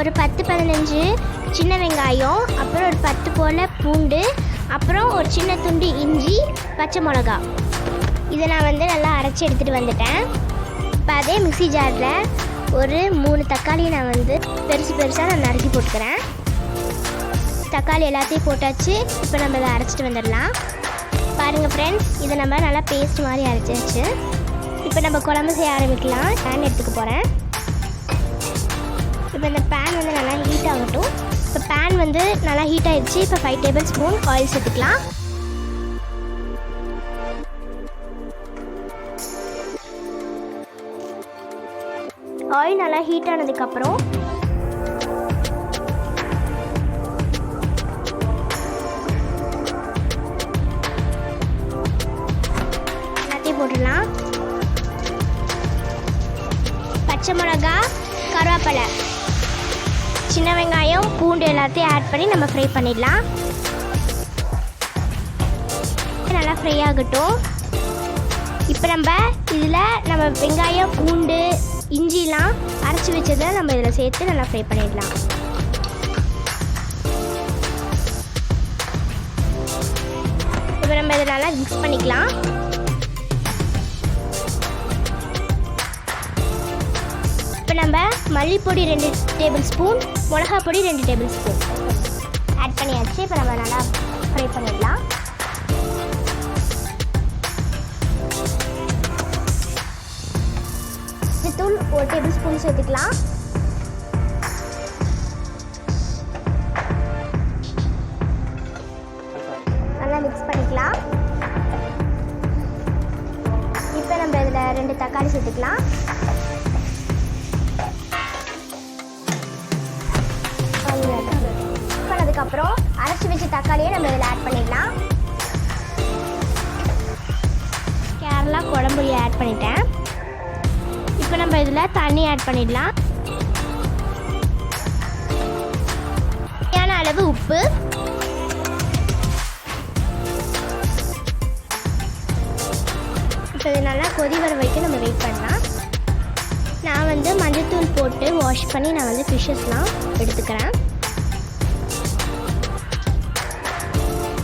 ஒரு 10-15 சின்ன வெங்காயம், அப்புறம் ஒரு 10 போல் பூண்டு, அப்புறம் ஒரு சின்ன துண்டு இஞ்சி, பச்சை மிளகா. இதை நான் நல்லா அரைச்சி எடுத்துகிட்டு வந்துட்டேன். இப்போ அதே மிக்ஸி ஜாரில் ஒரு 3 தக்காளியை நான் பெருசு பெருசாக நான் நறுக்கி போட்டுக்கிறேன். தக்காளி எல்லாத்தையும் போட்டாச்சு. இப்போ நம்ம இதை அரைச்சிட்டு வந்துடலாம். பாருங்கள் ஃப்ரெண்ட்ஸ், இதை நம்ம நல்லா பேஸ்ட் மாதிரி அரைச்சாச்சு. இப்போ நம்ம குழம்பு செய்ய ஆரம்பிக்கலாம். பேன் எடுத்துக்க போகிறேன். இப்போ இந்த பேன் நல்லா ஹீட் ஆகட்டும். இப்போ பேன் நல்லா ஹீட் ஆகிடுச்சு. இப்போ 5 டேபிள் ஸ்பூன் ஆயில் சேர்த்துக்கலாம். ஆயில் நல்லா ஹீட் ஆனதுக்கப்புறம் எல்லாத்தையும் போட்டுடலாம். பச்சை மிளகா, கருவேப்பிலை, சின்ன வெங்காயம், பூண்டு எல்லாத்தையும் ஆட் பண்ணி நம்ம ஃப்ரை பண்ணிடலாம். நல்லா ஃப்ரை ஆகட்டும். இப்போ நம்ம வெங்காயம், பூண்டு, இஞ்சிலாம் அரைச்சி வச்சதை நம்ம இதில் சேர்த்து நல்லா ஃப்ரை பண்ணிடலாம். இப்போ நம்ம இதை நல்லா மிக்ஸ் பண்ணிக்கலாம். இப்போ நம்ம மல்லிப்பொடி 2 டேபிள் ஸ்பூன், மிளகா பொடி 2 டேபிள் ஸ்பூன் ஆட் பண்ணியாச்சு. இப்போ நம்ம நல்லா ஃப்ரை பண்ணிடலாம். தூள் 1 டேபிள் ஸ்பூன் சேர்த்துக்கலாம். நல்லா மிக்ஸ் பண்ணிக்கலாம். இப்போ நம்ம இதில் 2 தக்காளி சேர்த்துக்கலாம். பண்ணதுக்கப்புறம் அரைச்சி வச்ச தக்காளியை நம்ம இதில் ஆட் பண்ணிடலாம். கேரளா குழம்புளி ஆட் பண்ணிட்டேன். இப்போ நம்ம இதில் தண்ணி ஆட் பண்ணிடலாம். தேவையான அளவு உப்பு, இப்போ இது நல்லா கொதி வர வரைக்கும் நம்ம வெயிட் பண்ணலாம். நான் மஞ்சள்தூள் போட்டு வாஷ் பண்ணி நான் ஃபிஷ்ஷஸ்லாம் எடுத்துக்கிறேன்.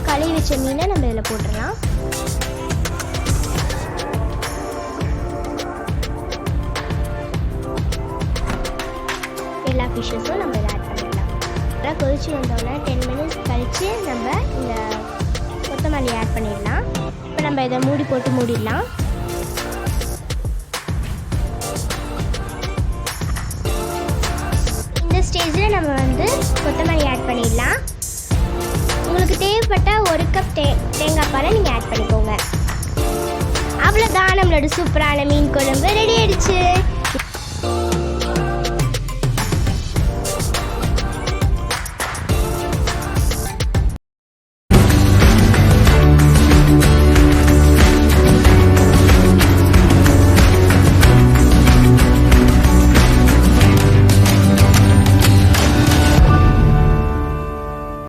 கழுவி வச்ச மீனை நம்ம இதில் போட்டுடலாம். எல்லா ஃபிஷ்ஷஸும் நம்ம இதை ஆட் பண்ணிடலாம். நல்லா கொதிச்சு வந்தோடனே 10 மினிட்ஸ் கழித்து நம்ம இந்த கொத்தமல்லி ஆட் பண்ணிடலாம். இப்போ நம்ம இதை மூடி போட்டு மூடிடலாம். இந்த ஸ்டேஜில் நம்ம கொத்தமல்லி ஆட் பண்ணிடலாம். உங்களுக்கு தேவைப்பட்ட 1 கப் தேங்காய் பாலை நீங்கள் ஆட் பண்ணிக்கோங்க. அவ்வளோதான், நம்மளோட சூப்பரான மீன் குழம்பு ரெடி ஆயிடுச்சு.